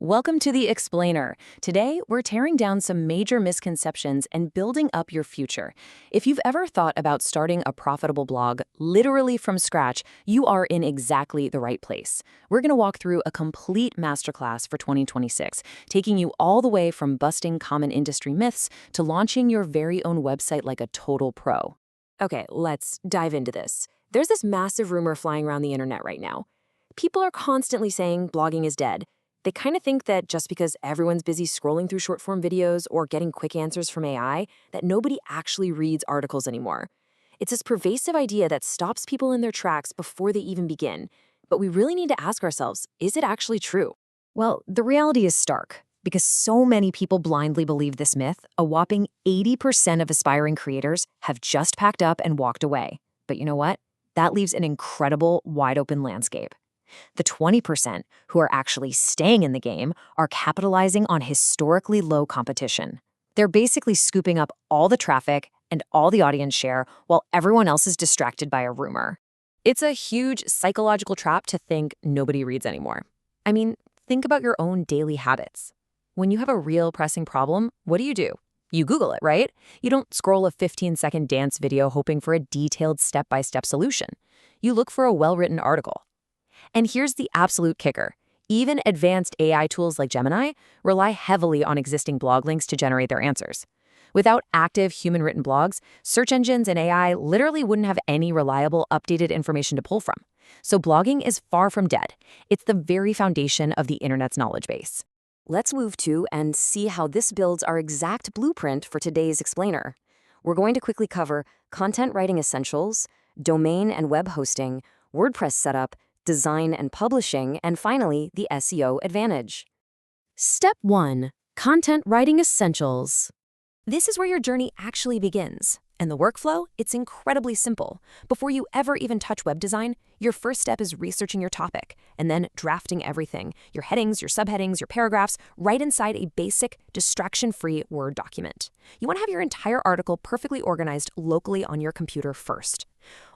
Welcome to The Explainer. Today, we're tearing down some major misconceptions and building up your future. If you've ever thought about starting a profitable blog literally from scratch, you are in exactly the right place. We're going to walk through a complete masterclass for 2026, taking you all the way from busting common industry myths to launching your very own website like a total pro. Okay, let's dive into this. There's this massive rumor flying around the internet right now. People are constantly saying blogging is dead. They kind of think that just because everyone's busy scrolling through short-form videos or getting quick answers from AI, that nobody actually reads articles anymore. It's this pervasive idea that stops people in their tracks before they even begin. But we really need to ask ourselves, is it actually true? Well, the reality is stark. Because so many people blindly believe this myth, a whopping 80% of aspiring creators have just packed up and walked away. But you know what? That leaves an incredible, wide-open landscape. The 20% who are actually staying in the game are capitalizing on historically low competition. They're basically scooping up all the traffic and all the audience share while everyone else is distracted by a rumor. It's a huge psychological trap to think nobody reads anymore. I mean, think about your own daily habits. When you have a real pressing problem, what do? You Google it, right? You don't scroll a 15-second dance video hoping for a detailed step-by-step solution. You look for a well-written article. And here's the absolute kicker. Even advanced AI tools like Gemini rely heavily on existing blog links to generate their answers. Without active human-written blogs, search engines and AI literally wouldn't have any reliable, updated information to pull from. So blogging is far from dead. It's the very foundation of the internet's knowledge base. Let's move to and see how this builds our exact blueprint for today's explainer. We're going to quickly cover content writing essentials, domain and web hosting, WordPress setup, design and publishing, and finally, the SEO advantage. Step 1. Content writing essentials. This is where your journey actually begins. And the workflow, it's incredibly simple. Before you ever even touch web design, your first step is researching your topic and then drafting everything, your headings, your subheadings, your paragraphs, right inside a basic, distraction-free Word document. You want to have your entire article perfectly organized locally on your computer first.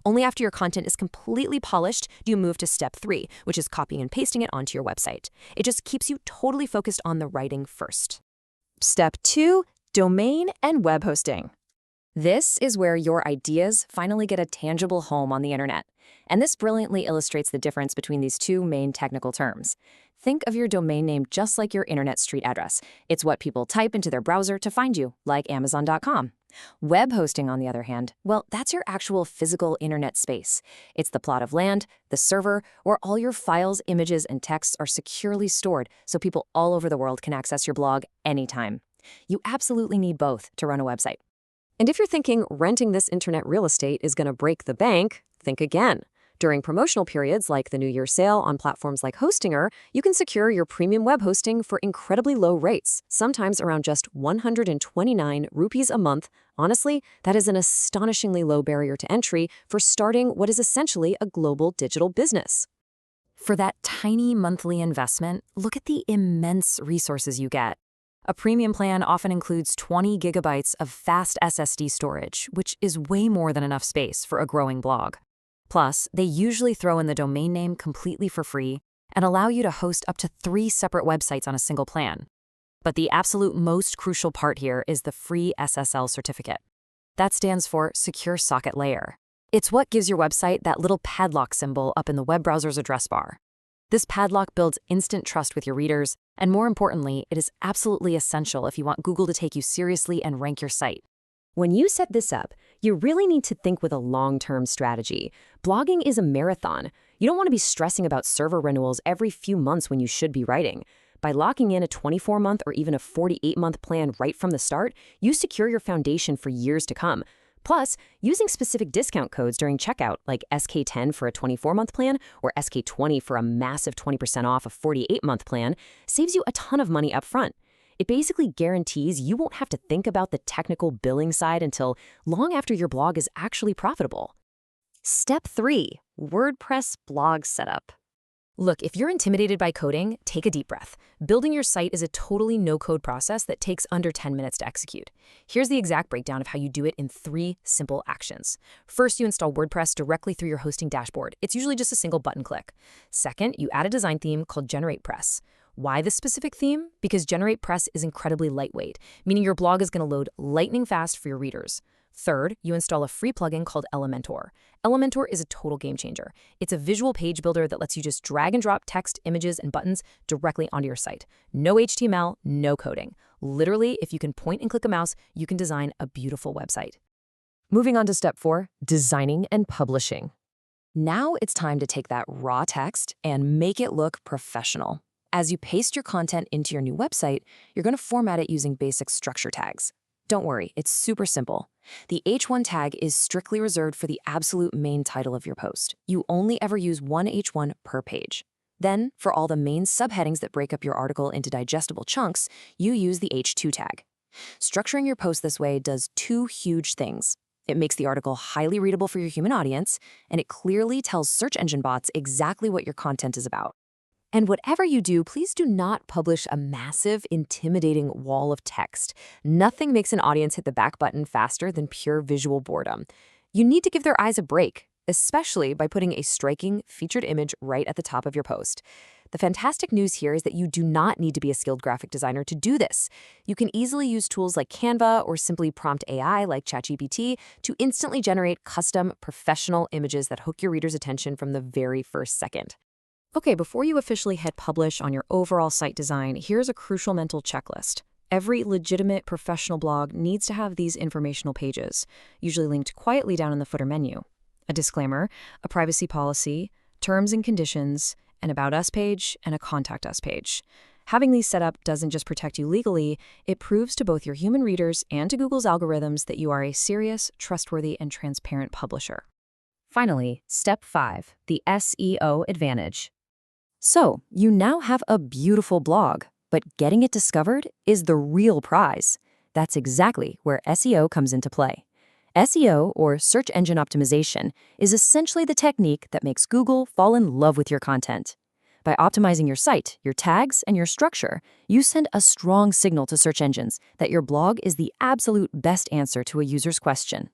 Only after your content is completely polished do you move to step 3, which is copying and pasting it onto your website. It just keeps you totally focused on the writing first. Step 2, domain and web hosting. This is where your ideas finally get a tangible home on the internet. And this brilliantly illustrates the difference between these two main technical terms. Think of your domain name just like your internet street address. It's what people type into their browser to find you, like Amazon.com. Web hosting, on the other hand, well, that's your actual physical internet space. It's the plot of land, the server, where all your files, images, and texts are securely stored so people all over the world can access your blog anytime. You absolutely need both to run a website. And if you're thinking renting this internet real estate is going to break the bank, think again. During promotional periods like the New Year sale on platforms like Hostinger, you can secure your premium web hosting for incredibly low rates, sometimes around just 129 rupees a month. Honestly, that is an astonishingly low barrier to entry for starting what is essentially a global digital business. For that tiny monthly investment, look at the immense resources you get. A premium plan often includes 20 gigabytes of fast SSD storage, which is way more than enough space for a growing blog. Plus, they usually throw in the domain name completely for free and allow you to host up to 3 separate websites on a single plan. But the absolute most crucial part here is the free SSL certificate. That stands for Secure Socket Layer. It's what gives your website that little padlock symbol up in the web browser's address bar. This padlock builds instant trust with your readers, and more importantly, it is absolutely essential if you want Google to take you seriously and rank your site. When you set this up, you really need to think with a long-term strategy. Blogging is a marathon. You don't want to be stressing about server renewals every few months when you should be writing. By locking in a 24-month or even a 48-month plan right from the start, you secure your foundation for years to come. Plus, using specific discount codes during checkout, like SK10 for a 24-month plan or SK20 for a massive 20% off a 48-month plan, saves you a ton of money up front. It basically guarantees you won't have to think about the technical billing side until long after your blog is actually profitable. Step 3. WordPress blog setup. Look, if you're intimidated by coding, take a deep breath. Building your site is a totally no-code process that takes under 10 minutes to execute. Here's the exact breakdown of how you do it in 3 simple actions. First, you install WordPress directly through your hosting dashboard. It's usually just a single button click. Second, you add a design theme called GeneratePress. Why this specific theme? Because GeneratePress is incredibly lightweight, meaning your blog is going to load lightning fast for your readers. Third, you install a free plugin called Elementor. Elementor is a total game changer. It's a visual page builder that lets you just drag and drop text, images, and buttons directly onto your site. No HTML, no coding. Literally, if you can point and click a mouse, you can design a beautiful website. Moving on to step 4, designing and publishing. Now it's time to take that raw text and make it look professional. As you paste your content into your new website, you're going to format it using basic structure tags. Don't worry, it's super simple. The H1 tag is strictly reserved for the absolute main title of your post. You only ever use one H1 per page. Then, for all the main subheadings that break up your article into digestible chunks, you use the H2 tag. Structuring your post this way does 2 huge things. It makes the article highly readable for your human audience, and it clearly tells search engine bots exactly what your content is about. And whatever you do, please do not publish a massive, intimidating wall of text. Nothing makes an audience hit the back button faster than pure visual boredom. You need to give their eyes a break, especially by putting a striking, featured image right at the top of your post. The fantastic news here is that you do not need to be a skilled graphic designer to do this. You can easily use tools like Canva or simply prompt AI like ChatGPT to instantly generate custom, professional images that hook your reader's attention from the very first second. Okay, before you officially hit publish on your overall site design, here's a crucial mental checklist. Every legitimate professional blog needs to have these informational pages, usually linked quietly down in the footer menu. A disclaimer, a privacy policy, terms and conditions, an About Us page, and a Contact Us page. Having these set up doesn't just protect you legally, it proves to both your human readers and to Google's algorithms that you are a serious, trustworthy, and transparent publisher. Finally, step 5, the SEO advantage. So, you now have a beautiful blog, but getting it discovered is the real prize. That's exactly where SEO comes into play. SEO, or Search Engine Optimization, is essentially the technique that makes Google fall in love with your content. By optimizing your site, your tags, and your structure, you send a strong signal to search engines that your blog is the absolute best answer to a user's question.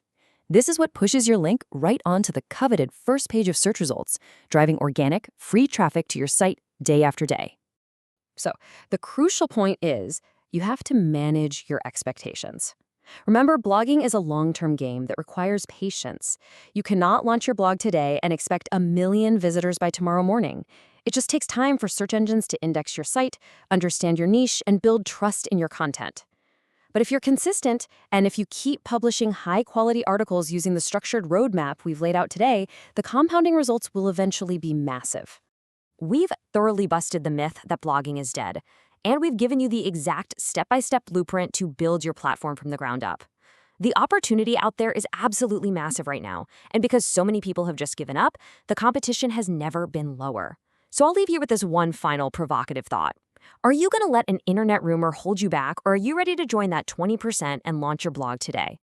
This is what pushes your link right onto the coveted first page of search results, driving organic, free traffic to your site day after day. So, the crucial point is you have to manage your expectations. Remember, blogging is a long-term game that requires patience. You cannot launch your blog today and expect 1 million visitors by tomorrow morning. It just takes time for search engines to index your site, understand your niche, and build trust in your content. But if you're consistent, and if you keep publishing high-quality articles using the structured roadmap we've laid out today, the compounding results will eventually be massive. We've thoroughly busted the myth that blogging is dead, and we've given you the exact step-by-step blueprint to build your platform from the ground up. The opportunity out there is absolutely massive right now, and because so many people have just given up, the competition has never been lower. So I'll leave you with this one final provocative thought. Are you going to let an internet rumor hold you back, or are you ready to join that 20% and launch your blog today?